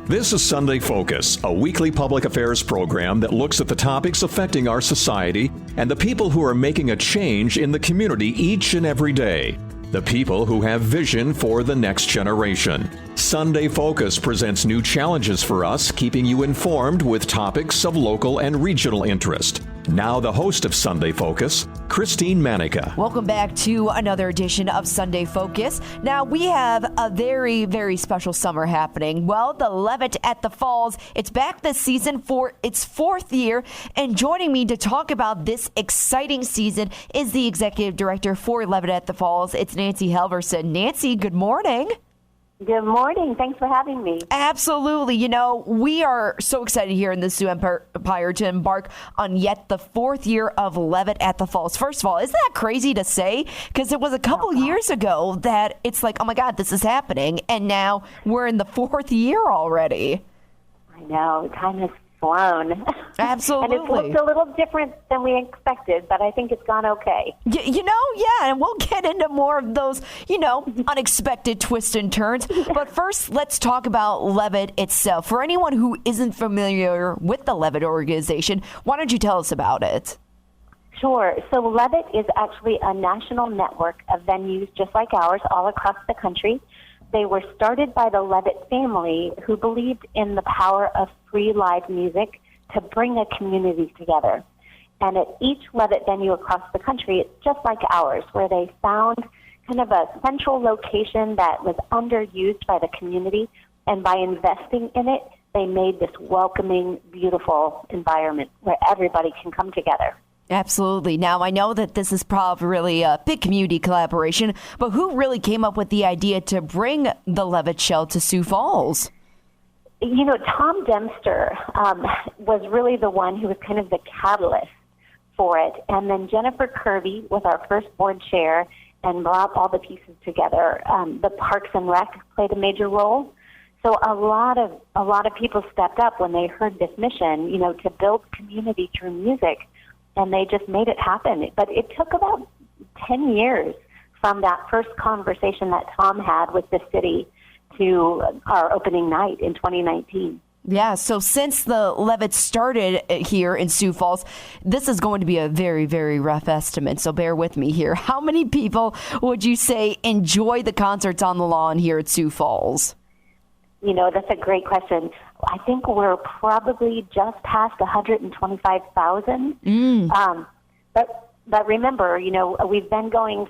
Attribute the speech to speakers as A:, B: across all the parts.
A: This is Sunday Focus, a weekly public affairs program that looks at the topics affecting our society and the people who are making a change in the community each and every day. The people who have vision for the next generation. Sunday Focus presents new challenges for us, keeping you informed with topics of local and regional interest. Now the host of Sunday Focus, Christine Manica.
B: Welcome back to another edition of Sunday Focus. Now we have a very, very special summer happening. Well, the Levitt at the Falls, it's back this season for its fourth year. And joining me to talk about this exciting season is the executive director for Levitt at the Falls. It's Nancy Halverson. Nancy, good morning.
C: Good morning. Thanks for having me.
B: Absolutely. You know, we are so excited here in the Sioux Empire to embark on yet the fourth year of Levitt at the Falls. First of all, isn't that crazy to say? Because it was a couple years ago that it's like, oh my God, this is happening. And now we're in the fourth year already.
C: I know. Time has flown.
B: Absolutely.
C: And it's looked a little different than we expected, but I think it's gone okay.
B: And we'll get into more of those, unexpected twists and turns. But first, let's talk about Levitt itself. For anyone who isn't familiar with the Levitt organization, why don't you tell us about it?
C: Sure. So Levitt is actually a national network of venues just like ours all across the country. They were started by the Levitt family, who believed in the power of free live music to bring a community together. And at each Levitt venue across the country, it's just like ours, where they found kind of a central location that was underused by the community. And by investing in it, they made this welcoming, beautiful environment where everybody can come together.
B: Absolutely. Now, I know that this is probably really a big community collaboration, but who really came up with the idea to bring the Levitt Show to Sioux Falls?
C: Tom Dempster was really the one who was kind of the catalyst for it. And then Jennifer Kirby was our first board chair and brought all the pieces together. The Parks and Rec played a major role. So a lot of people stepped up when they heard this mission, to build community through music. And they just made it happen. But it took about 10 years from that first conversation that Tom had with the city to our opening night in 2019.
B: Yeah, so since the Levitt started here in Sioux Falls, this is going to be a very, very rough estimate, so bear with me here. How many people would you say enjoy the concerts on the lawn here at Sioux Falls?
C: That's a great question. I think we're probably just past 125,000. But remember, we've been going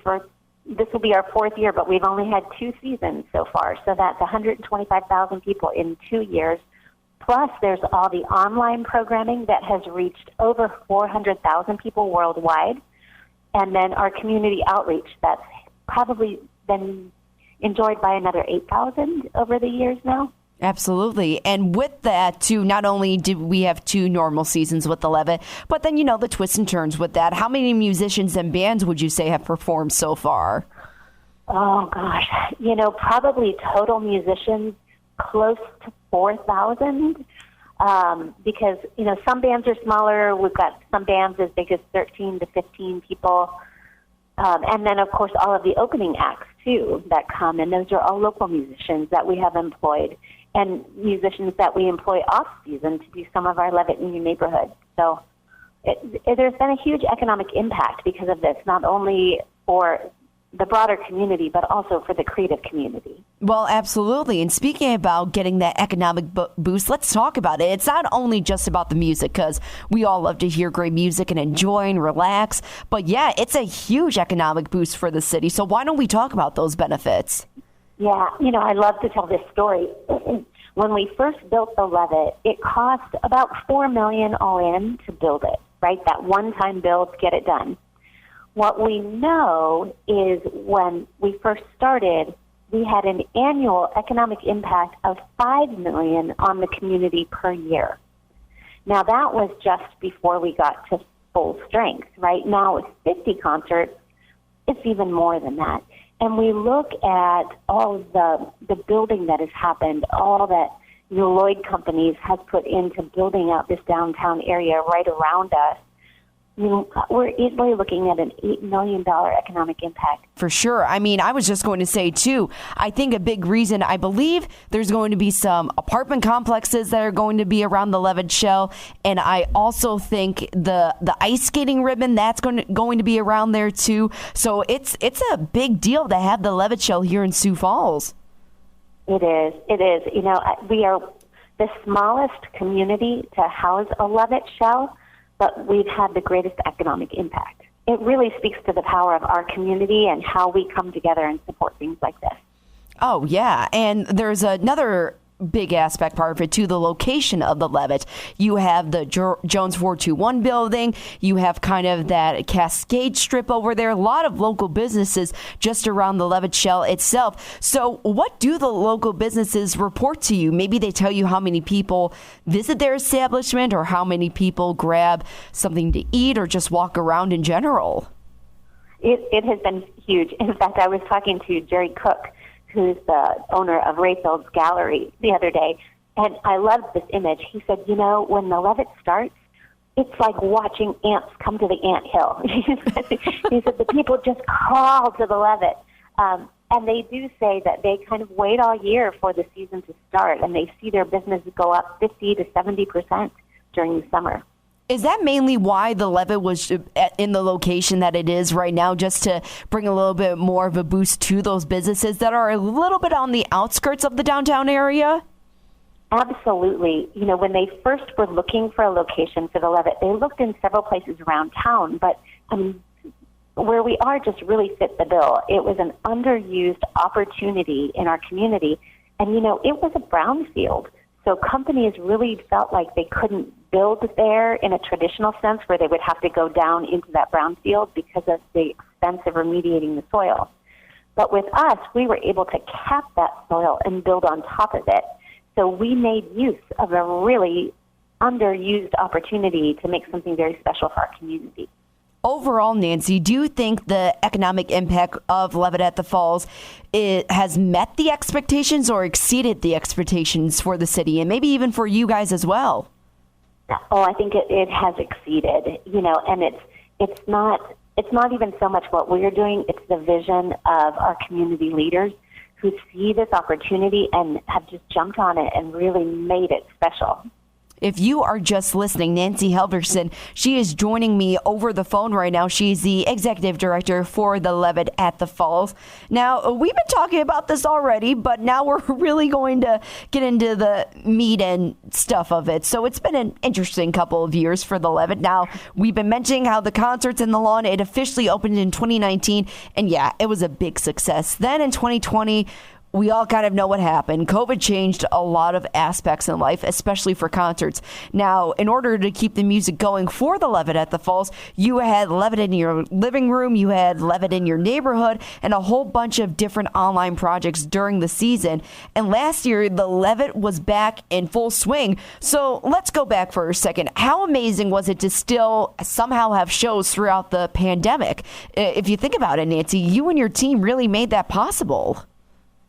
C: this will be our fourth year, but we've only had 2 seasons so far. So that's 125,000 people in 2 years. Plus, there's all the online programming that has reached over 400,000 people worldwide. And then our community outreach that's probably been enjoyed by another 8,000 over the years now.
B: Absolutely. And with that, too, not only did we have 2 normal seasons with the Levitt, but then, the twists and turns with that. How many musicians and bands would you say have performed so far?
C: Oh, gosh. Probably total musicians close to 4,000 because, some bands are smaller. We've got some bands as big as 13 to 15 people. And then, of course, all of the opening acts, too, that come. And those are all local musicians that we have employed and musicians that we employ off-season to do some of our Levitt in your neighborhood. So there's been a huge economic impact because of this, not only for the broader community, but also for the creative community.
B: Well, absolutely. And speaking about getting that economic boost, let's talk about it. It's not only just about the music, because we all love to hear great music and enjoy and relax. But yeah, it's a huge economic boost for the city. So why don't we talk about those benefits?
C: Yeah, I love to tell this story. When we first built the Levitt, it cost about $4 million all in to build it, right? That one-time build to get it done. What we know is when we first started, we had an annual economic impact of $5 million on the community per year. Now, that was just before we got to full strength. Right now, with 50 concerts, it's even more than that. And we look at all the building that has happened, all that Lloyd Companies has put into building out this downtown area right around us. I mean, we're easily looking at an $8 million economic impact.
B: For sure. I mean, I was just going to say, too, I think a big reason, I believe there's going to be some apartment complexes that are going to be around the Levitt Shell. And I also think the ice skating ribbon, that's going to be around there, too. So it's a big deal to have the Levitt Shell here in Sioux Falls.
C: It is. It is. You know, we are the smallest community to house a Levitt Shell, but we've had the greatest economic impact. It really speaks to the power of our community and how we come together and support things like this.
B: Oh, yeah. And there's another big aspect part of it, too, the location of the Levitt. You have the Jones 421 building. You have kind of that Cascade Strip over there. A lot of local businesses just around the Levitt Shell itself. So what do the local businesses report to you? Maybe they tell you how many people visit their establishment or how many people grab something to eat or just walk around in general.
C: It has been huge. In fact, I was talking to Jerry Cook, who's the owner of Rayfield's Gallery, the other day, and I loved this image. He said, you know, when the Levitt starts, it's like watching ants come to the ant hill. He said the people just crawl to the Levitt. And they do say that they kind of wait all year for the season to start, and they see their business go up 50 to 70% during the summer.
B: Is that mainly why the Levitt was in the location that it is right now, just to bring a little bit more of a boost to those businesses that are a little bit on the outskirts of the downtown area?
C: Absolutely. You know, when they first were looking for a location for the Levitt, they looked in several places around town, but where we are just really fit the bill. It was an underused opportunity in our community, and, you know, it was a brownfield. So companies really felt like they couldn't build there in a traditional sense where they would have to go down into that brownfield because of the expense of remediating the soil. But with us, we were able to cap that soil and build on top of it. So we made use of a really underused opportunity to make something very special for our community.
B: Overall, Nancy, do you think the economic impact of Levitt at the Falls has met the expectations or exceeded the expectations for the city and maybe even for you guys as well?
C: Oh, I think it has exceeded, you know, and it's not even so much what we're doing, it's the vision of our community leaders who see this opportunity and have just jumped on it and really made it special.
B: If you are just listening, Nancy Halverson, she is joining me over the phone right now. She's the executive director for the Levitt at the Falls. Now, we've been talking about this already, but now we're really going to get into the meat and stuff of it. So it's been an interesting couple of years for the Levitt. Now, we've been mentioning how the concerts in the lawn, it officially opened in 2019. And yeah, it was a big success. Then in 2020, we all kind of know what happened. COVID changed a lot of aspects in life, especially for concerts. Now, in order to keep the music going for the Levitt at the Falls, you had Levitt in your living room, you had Levitt in your neighborhood, and a whole bunch of different online projects during the season. And last year, the Levitt was back in full swing. So let's go back for a second. How amazing was it to still somehow have shows throughout the pandemic? If you think about it, Nancy, you and your team really made that possible.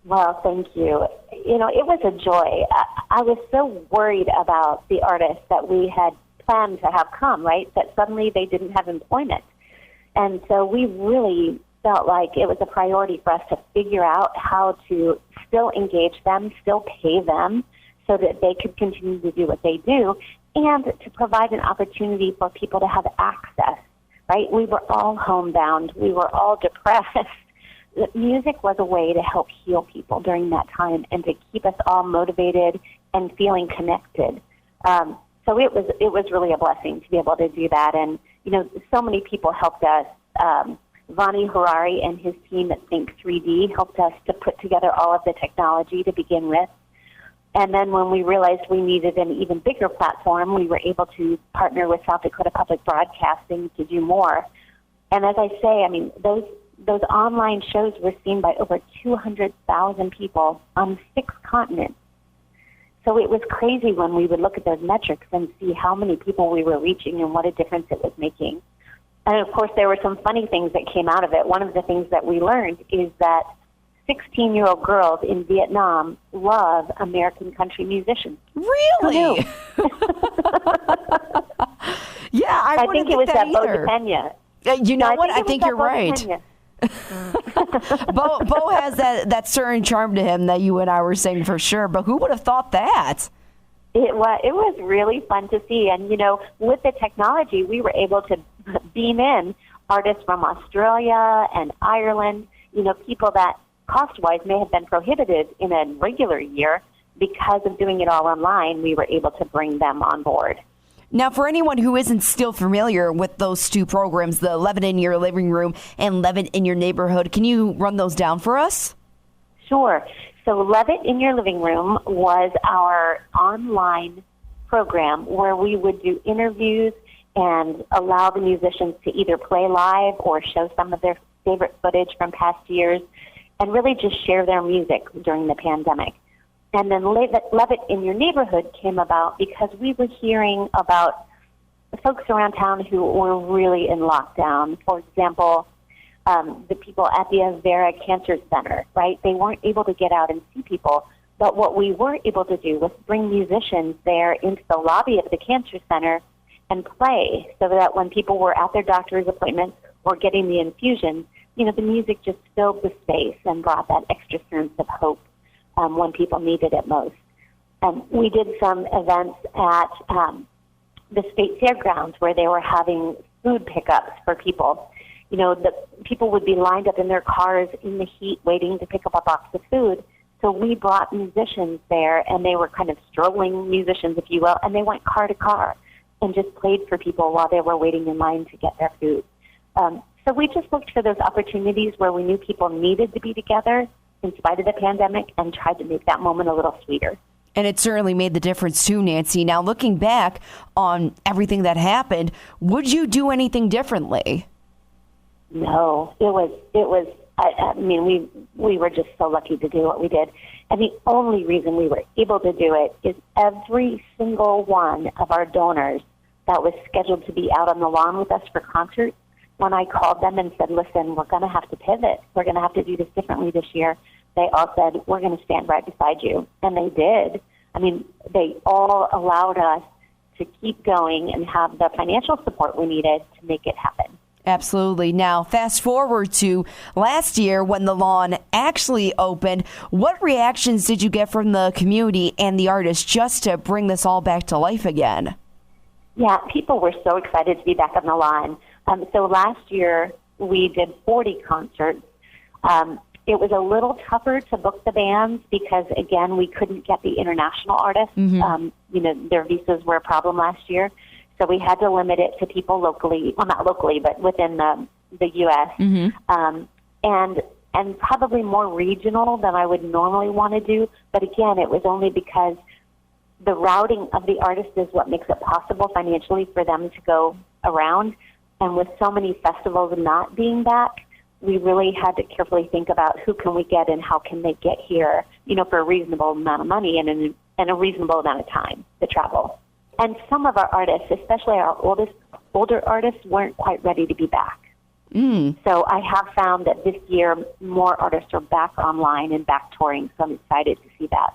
C: Well, thank you. You know, it was a joy. I was so worried about the artists that we had planned to have come, right, that suddenly they didn't have employment. And so we really felt like it was a priority for us to figure out how to still engage them, still pay them so that they could continue to do what they do, and to provide an opportunity for people to have access, right? We were all homebound. We were all depressed. Music was a way to help heal people during that time and to keep us all motivated and feeling connected. So it was really a blessing to be able to do that. And, you know, so many people helped us. Vani Harari and his team at Think 3D helped us to put together all of the technology to begin with. And then when we realized we needed an even bigger platform, we were able to partner with South Dakota Public Broadcasting to do more. And as I say, I mean, those online shows were seen by over 200,000 people on 6 continents. So it was crazy when we would look at those metrics and see how many people we were reaching and what a difference it was making. And of course, there were some funny things that came out of it. One of the things that we learned is that 16-year-old girls in Vietnam love American country musicians.
B: Really? Yeah, I
C: think it was that Bo DePena.
B: You know what? I think you're right. Bo has that certain charm to him that you and I were saying for sure, but who would have thought that?
C: It was really fun to see. And, with the technology, we were able to beam in artists from Australia and Ireland, people that cost-wise may have been prohibited in a regular year. Because of doing it all online, we were able to bring them on board.
B: Now, for anyone who isn't still familiar with those two programs, the Levitt in Your Living Room and Levitt in Your Neighborhood, can you run those down for us?
C: Sure. So Levitt in Your Living Room was our online program where we would do interviews and allow the musicians to either play live or show some of their favorite footage from past years and really just share their music during the pandemic. And then Levitt in Your Neighborhood came about because we were hearing about folks around town who were really in lockdown. For example, the people at the Avera Cancer Center, right? They weren't able to get out and see people. But what we were able to do was bring musicians there into the lobby of the cancer center and play so that when people were at their doctor's appointments or getting the infusion, the music just filled the space and brought that extra sense of hope when people needed it most. We did some events at the state fairgrounds where they were having food pickups for people. The people would be lined up in their cars in the heat waiting to pick up a box of food. So we brought musicians there, and they were kind of strolling musicians, if you will, and they went car to car and just played for people while they were waiting in line to get their food. So we just looked for those opportunities where we knew people needed to be together in spite of the pandemic and tried to make that moment a little sweeter.
B: And it certainly made the difference too, Nancy. Now, looking back on everything that happened, would you do anything differently?
C: No, it was. I mean, we were just so lucky to do what we did. And the only reason we were able to do it is every single one of our donors that was scheduled to be out on the lawn with us for concerts, when I called them and said, listen, we're going to have to pivot. We're going to have to do this differently this year. They all said, we're going to stand right beside you. And they did. I mean, they all allowed us to keep going and have the financial support we needed to make it happen.
B: Absolutely. Now, fast forward to last year when the lawn actually opened. What reactions did you get from the community and the artists just to bring this all back to life again?
C: Yeah, people were so excited to be back on the lawn. So last year we did 40 concerts. It was a little tougher to book the bands because, again, we couldn't get the international artists. Mm-hmm. Their visas were a problem last year. So we had to limit it to people locally, well, not locally, but within the U.S. Mm-hmm. And probably more regional than I would normally want to do. But again, it was only because the routing of the artists is what makes it possible financially for them to go around. And with so many festivals not being back, we really had to carefully think about who can we get and how can they get here, for a reasonable amount of money and a reasonable amount of time to travel. And some of our artists, especially our older artists, weren't quite ready to be back. So I have found that this year more artists are back online and back touring, so I'm excited to see that.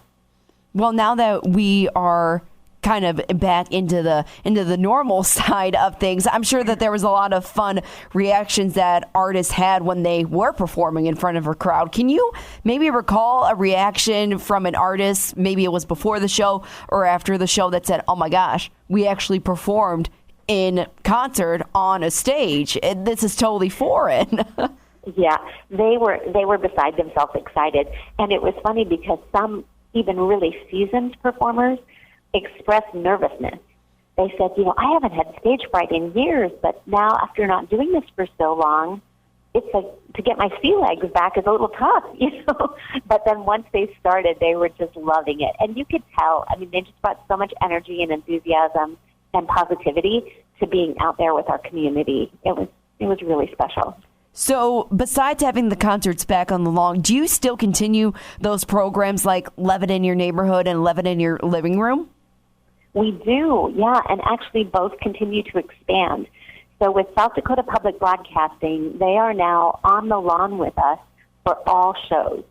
B: Well, now that we are kind of back into the normal side of things, I'm sure that there was a lot of fun reactions that artists had when they were performing in front of a crowd. Can you maybe recall a reaction from an artist, maybe it was before the show or after the show, that said, oh my gosh, we actually performed in concert on a stage. This is totally foreign.
C: Yeah, they were beside themselves excited. And it was funny because some even really seasoned performers expressed nervousness. They said, I haven't had stage fright in years, but now after not doing this for so long, it's like to get my sea legs back is a little tough, But then once they started, they were just loving it. And you could tell, they just brought so much energy and enthusiasm and positivity to being out there with our community. It was really special.
B: So besides having the concerts back on the lawn, do you still continue those programs like Levitt in Your Neighborhood and Levitt in Your Living Room?
C: We do, yeah, and actually both continue to expand. So with South Dakota Public Broadcasting, they are now on the lawn with us for all shows.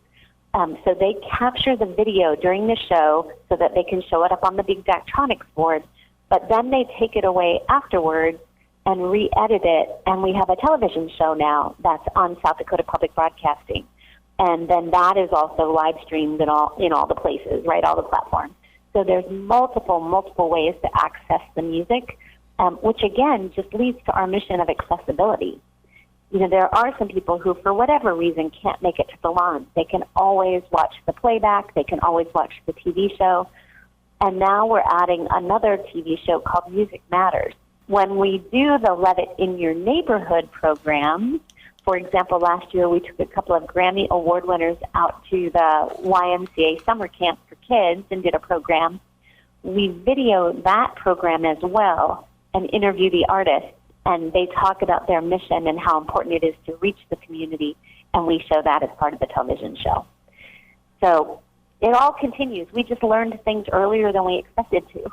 C: So they capture the video during the show so that they can show it up on the big Daktronics board, but then they take it away afterwards and re-edit it, and we have a television show now that's on South Dakota Public Broadcasting. And then that is also live streamed in all the places, right, all the platforms. So there's multiple ways to access the music, which again just leads to our mission of accessibility. You know, there are some people who, for whatever reason, can't make it to the launch. They can always watch the playback. They can always watch the TV show. And now we're adding another TV show called Music Matters. When we do the Levitt in Your Neighborhood program, for example, last year we took a couple of Grammy Award winners out to the YMCA summer camp for kids and did a program. We video that program as well and interview the artists, and they talk about their mission and how important it is to reach the community, and we show that as part of the television show. So it all continues. We just learned things earlier than we expected to.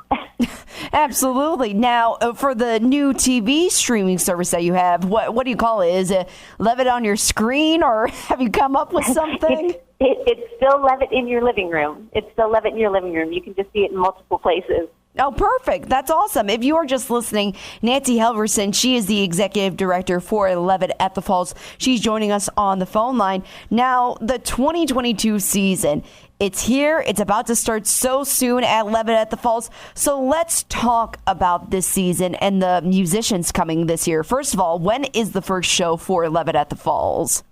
B: Absolutely. Now, for the new TV streaming service that you have, what do you call it? Is it Levitt on your screen, or have you come up with something?
C: It's still Levitt in your living room. It's still Levitt in your living room. You can just see it in multiple places.
B: Oh, perfect. That's awesome. If you are just listening, Nancy Halverson, she is the executive director for Levitt at the Falls. She's joining us on the phone line. Now, the 2022 season, it's here. It's about to start so soon at Levitt at the Falls. So let's talk about this season and the musicians coming this year. First of all, when is the first show for Levitt at the Falls?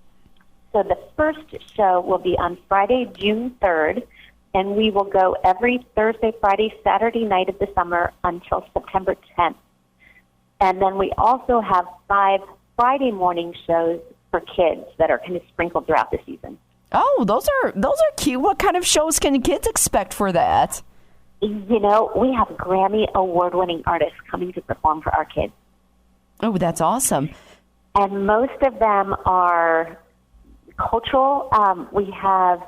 C: So the first show will be on Friday, June 3rd. And we will go every Thursday, Friday, Saturday night of the summer until September 10th. And then we also have 5 Friday morning shows for kids that are kind of sprinkled throughout the season.
B: Oh, those are cute. What kind of shows can kids expect for that?
C: You know, we have Grammy award-winning artists coming to perform for our kids.
B: Oh, that's awesome.
C: And most of them are cultural. We have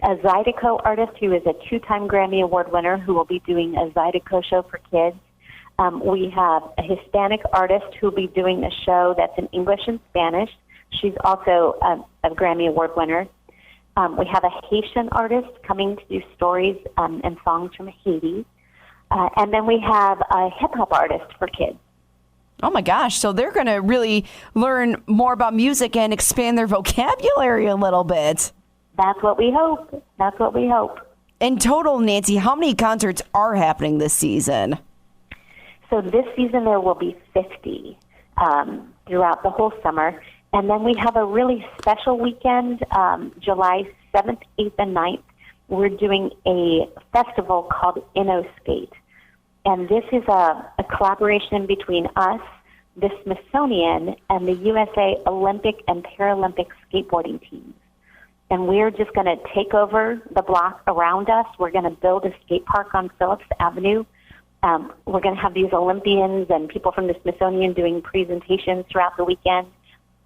C: a Zydeco artist who is a 2-time Grammy Award winner who will be doing a Zydeco show for kids. We have a Hispanic artist who will be doing a show that's in English and Spanish. She's also a Grammy Award winner. We have a Haitian artist coming to do stories and songs from Haiti. And then we have a hip-hop artist for kids.
B: Oh, my gosh. So they're going to really learn more about music and expand their vocabulary a little bit.
C: That's what we hope. That's what we hope.
B: In total, Nancy, how many concerts are happening this season?
C: So this season there will be 50 throughout the whole summer. And then we have a really special weekend, July 7th, 8th, and 9th. We're doing a festival called InnoSkate. And this is a collaboration between us, the Smithsonian, and the USA Olympic and Paralympic skateboarding teams. And we're just going to take over the block around us. We're going to build a skate park on Phillips Avenue. We're going to have these Olympians and people from the Smithsonian doing presentations throughout the weekend.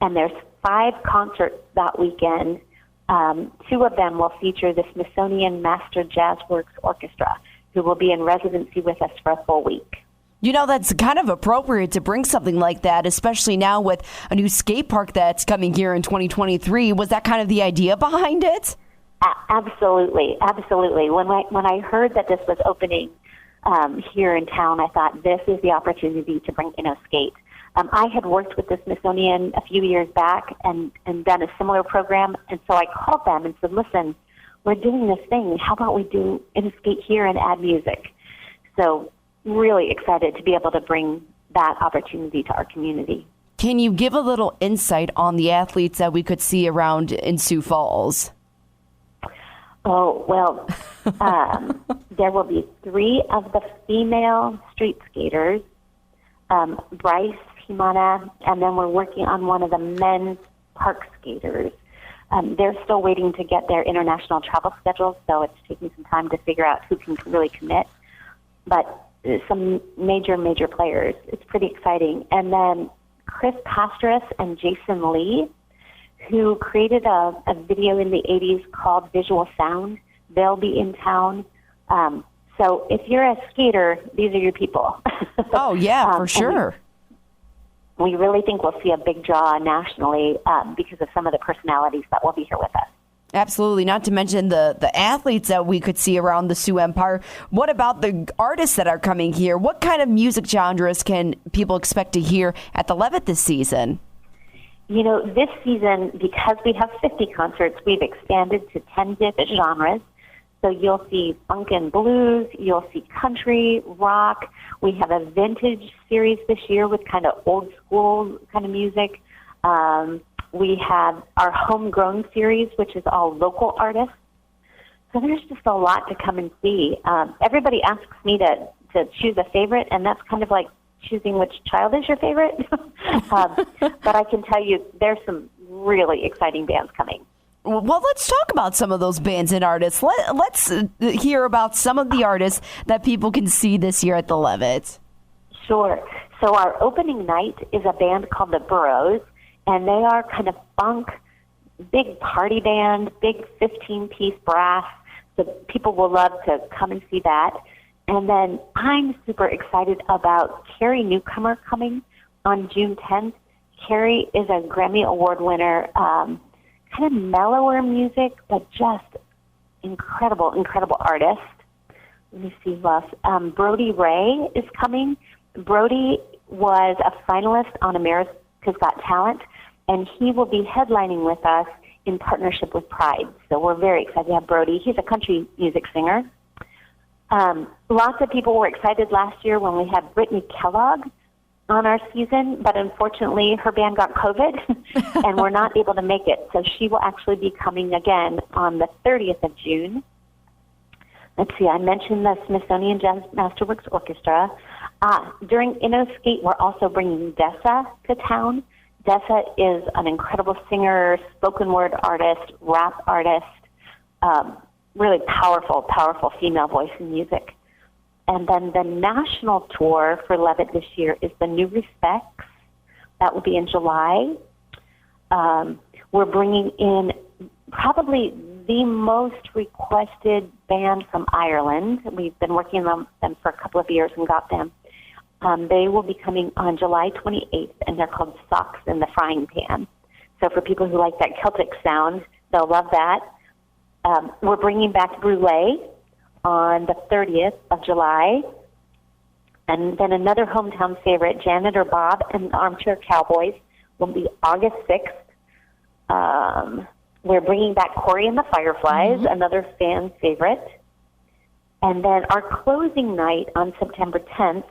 C: And there's 5 concerts that weekend. 2 of them will feature the Smithsonian Master Jazz Works Orchestra, who will be in residency with us for a full week.
B: You know, that's kind of appropriate to bring something like that, especially now with a new skate park that's coming here in 2023. Was that kind of the idea behind it?
C: Absolutely, absolutely. When I heard that this was opening here in town, I thought this is the opportunity to bring InnoSkate. I had worked with the Smithsonian a few years back and done a similar program, and so I called them and said, listen, we're doing this thing. How about we do InnoSkate here and add music? So really excited to be able to bring that opportunity to our community.
B: Can you give a little insight on the athletes that we could see around in Sioux Falls?
C: Oh, well, there will be 3 of the female street skaters, Bryce, Himana, and then we're working on one of the men's park skaters. They're still waiting to get their international travel schedules, so it's taking some time to figure out who can really commit. But some major players. It's pretty exciting. And then Chris Pastoris and Jason Lee, who created a video in the 80s called Visual Sound. They'll be in town. So if you're a skater, these are your people.
B: Oh, yeah, for sure.
C: We really think we'll see a big draw nationally because of some of the personalities that will be here with us.
B: Absolutely, not to mention the athletes that we could see around the Sioux Empire. What about the artists that are coming here? What kind of music genres can people expect to hear at the Levitt this season?
C: This season, because we have 50 concerts, we've expanded to 10 different genres. So you'll see funk and blues, you'll see country, rock. We have a vintage series this year with kind of old school kind of music. We have our homegrown series, which is all local artists. So there's just a lot to come and see. Everybody asks me to choose a favorite, and that's kind of like choosing which child is your favorite. But I can tell you there's some really exciting bands coming.
B: Well, let's talk about some of those bands and artists. Let's hear about some of the artists that people can see this year at the Levitt.
C: Sure. So our opening night is a band called the Burros, and they are kind of funk, big party band, big 15-piece brass. So people will love to come and see that. And then I'm super excited about Carrie Newcomer coming on June 10th. Carrie is a Grammy Award winner, kind of mellower music, but just incredible, incredible artist. Let me see who else. Brody Ray is coming. Brody was a finalist on America's Got Talent, and he will be headlining with us in partnership with Pride. So we're very excited to have Brody. He's a country music singer. Lots of people were excited last year when we had Brittany Kellogg on our season, but unfortunately her band got COVID and we're not able to make it. So she will actually be coming again on the 30th of June. Let's see, I mentioned the Smithsonian Jazz Masterworks Orchestra. During Inno-Skate, we're also bringing Dessa to town. Dessa is an incredible singer, spoken word artist, rap artist, really powerful, powerful female voice in music. And then the national tour for Levitt this year is the New Respects. That will be in July. We're bringing in probably the most requested band from Ireland. We've been working on them for a couple of years and got them. They will be coming on July 28th, and they're called Socks in the Frying Pan. So for people who like that Celtic sound, they'll love that. We're bringing back Brûlée on the 30th of July. And then another hometown favorite, Janitor Bob and the Armchair Cowboys, will be August 6th. We're bringing back Corey and the Fireflies, another fan favorite. And then our closing night on September 10th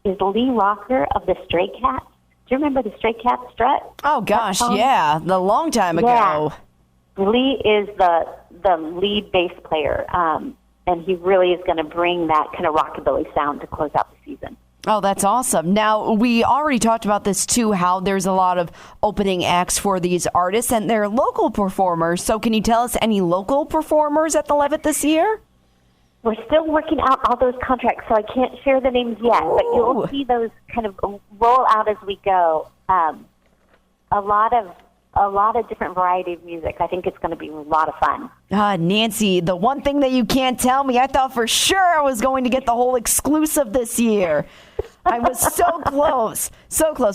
C: is Lee Rocker of the Stray Cats. Do you remember the Stray Cats strut?
B: Oh, gosh, yeah, the long time ago.
C: Yeah. Lee is the lead bass player, and he really is going to bring that kind of rockabilly sound to close out the season.
B: Oh, that's awesome. Now, we already talked about this, too, how there's a lot of opening acts for these artists, and they're local performers. So can you tell us any local performers at the Levitt this year?
C: We're still working out all those contracts, so I can't share the names yet, but you'll see those kind of roll out as we go. A lot of different variety of music. I think it's going to be a lot of fun.
B: Nancy, the one thing that you can't tell me, I thought for sure I was going to get the whole exclusive this year. I was so close,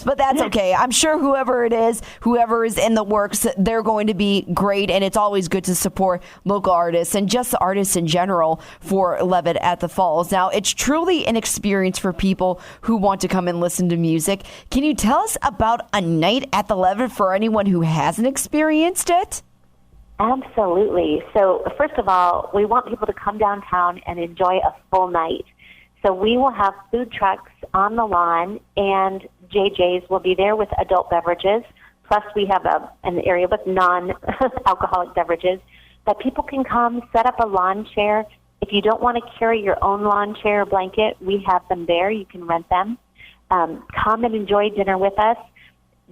B: but that's okay. I'm sure whoever is in the works, they're going to be great, and it's always good to support local artists and just the artists in general for Levitt at the Falls. Now, it's truly an experience for people who want to come and listen to music. Can you tell us about a night at the Levitt for anyone who hasn't experienced it?
C: Absolutely. So, first of all, we want people to come downtown and enjoy a full night. So we will have food trucks on the lawn, and JJ's will be there with adult beverages. Plus, we have an area with non-alcoholic beverages that people can come, set up a lawn chair. If you don't want to carry your own lawn chair or blanket, we have them there. You can rent them. Come and enjoy dinner with us.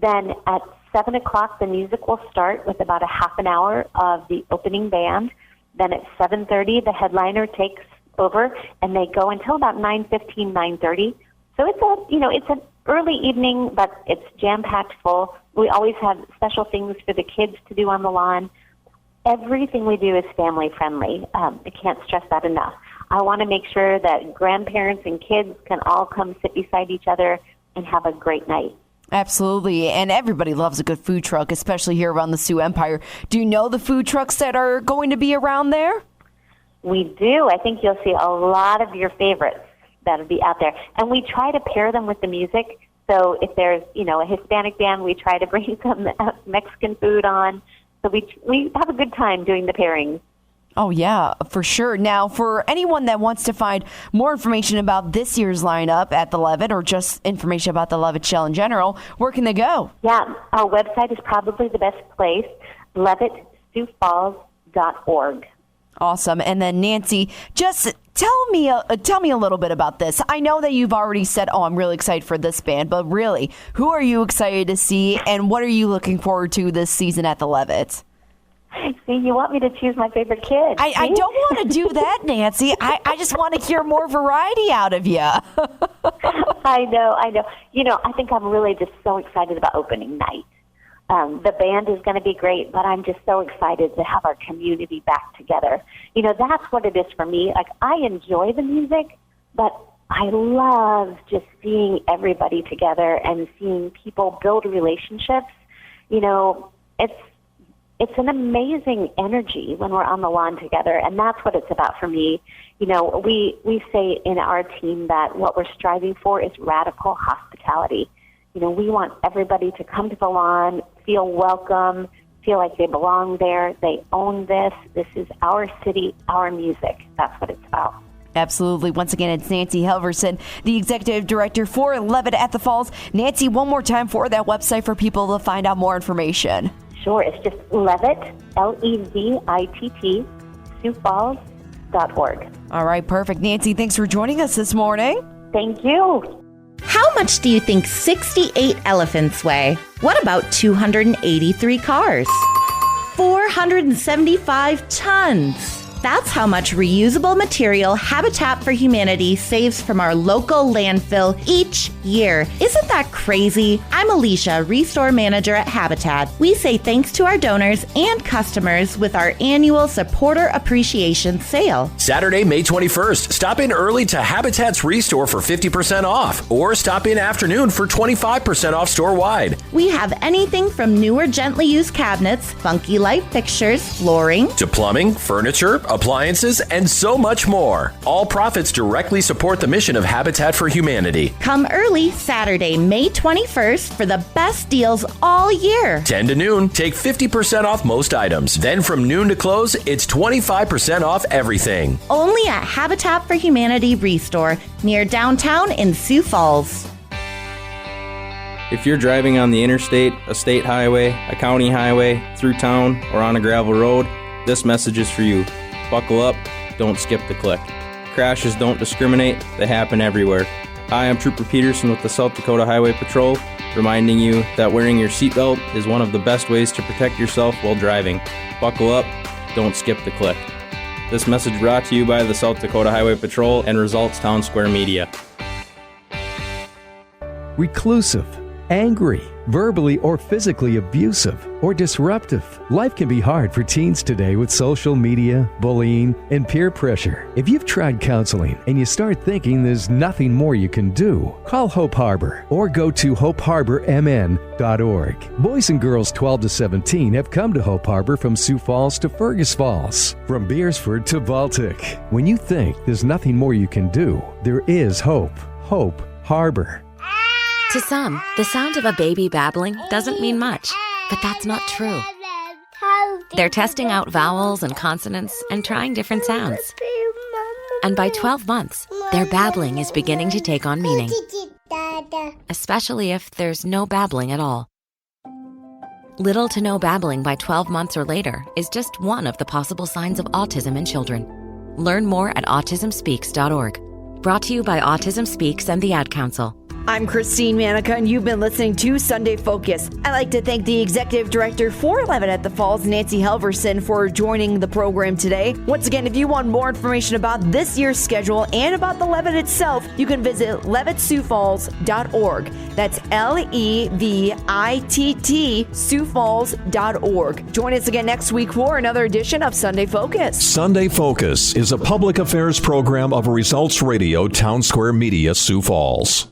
C: Then at 7 o'clock, the music will start with about a half an hour of the opening band. Then at 7:30, the headliner takes over, and they go until about 9:15, 9:30. So it's an early evening, but it's jam-packed full. We always have special things for the kids to do on the lawn. Everything we do is family-friendly. I can't stress that enough. I want to make sure that grandparents and kids can all come sit beside each other and have a great night.
B: Absolutely. And everybody loves a good food truck, especially here around the Sioux Empire. Do you know the food trucks that are going to be around there?
C: We do. I think you'll see a lot of your favorites that'll be out there. And we try to pair them with the music. So if there's, a Hispanic band, we try to bring some Mexican food on. So we have a good time doing the pairings.
B: Oh, yeah, for sure. Now, for anyone that wants to find more information about this year's lineup at the Levitt or just information about the Levitt Shell in general, where can they go?
C: Yeah, our website is probably the best place, LevittSiouxFalls.org.
B: Awesome. And then, Nancy, just tell me a little bit about this. I know that you've already said, I'm really excited for this band, but really, who are you excited to see and what are you looking forward to this season at the Levitt?
C: See, you want me to choose my favorite kid.
B: I don't want to do that, Nancy. I just want to hear more variety out of you.
C: I know. I think I'm really just so excited about opening night. The band is going to be great, but I'm just so excited to have our community back together. That's what it is for me. Like, I enjoy the music, but I love just seeing everybody together and seeing people build relationships. It's an amazing energy when we're on the lawn together, and that's what it's about for me. We say in our team that what we're striving for is radical hospitality. We want everybody to come to the lawn, feel welcome, feel like they belong there. They own this. This is our city, our music. That's what it's about.
B: Absolutely. Once again, it's Nancy Halverson, the executive director for Levitt at the Falls. Nancy, one more time for that website for people to find out more information.
C: Sure. It's just Levitt, Levitt, SiouxFalls.org.
B: All right. Perfect. Nancy, thanks for joining us this morning.
C: Thank you.
D: How much do you think 68 elephants weigh? What about 283 cars? 475 tons. That's how much reusable material Habitat for Humanity saves from our local landfill each year. Isn't that crazy? I'm Alicia, Restore Manager at Habitat. We say thanks to our donors and customers with our annual Supporter Appreciation Sale.
E: Saturday, May 21st. Stop in early to Habitat's Restore for 50% off, or stop in afternoon for 25% off store-wide.
D: We have anything from newer gently used cabinets, funky light fixtures, flooring,
E: to plumbing, furniture, appliances, and so much more. All profits directly support the mission of Habitat for Humanity.
D: Come early Saturday, May 21st for the best deals all year.
E: 10 to noon, take 50% off most items. Then from noon to close, it's 25% off everything.
D: Only at Habitat for Humanity Restore, near downtown in Sioux Falls.
F: If you're driving on the interstate, a state highway, a county highway, through town, or on a gravel road, this message is for you. Buckle up, don't skip the click. Crashes don't discriminate, they happen everywhere. Hi, I'm Trooper Peterson with the South Dakota Highway Patrol, reminding you that wearing your seatbelt is one of the best ways to protect yourself while driving. Buckle up, don't skip the click. This message brought to you by the South Dakota Highway Patrol and Results Town Square Media.
G: Reclusive, angry, verbally or physically abusive, or disruptive. Life can be hard for teens today with social media, bullying, and peer pressure. If you've tried counseling and you start thinking there's nothing more you can do, call Hope Harbor or go to hopeharbormn.org. Boys and girls 12 to 17 have come to Hope Harbor from Sioux Falls to Fergus Falls, from Beersford to Baltic. When you think there's nothing more you can do, there is hope. Hope Harbor.
H: To some, the sound of a baby babbling doesn't mean much, but that's not true. They're testing out vowels and consonants and trying different sounds. And by 12 months, their babbling is beginning to take on meaning, especially if there's no babbling at all. Little to no babbling by 12 months or later is just one of the possible signs of autism in children. Learn more at autismspeaks.org. Brought to you by Autism Speaks and the Ad Council.
B: I'm Christine Manica, and you've been listening to Sunday Focus. I'd like to thank the executive director for Levitt at the Falls, Nancy Halverson, for joining the program today. Once again, if you want more information about this year's schedule and about the Levitt itself, you can visit LevittSiouxFalls.org. That's LEVITT SiouxFalls.org. Join us again next week for another edition of Sunday Focus.
A: Sunday Focus is a public affairs program of Results Radio Town Square Media, Sioux Falls.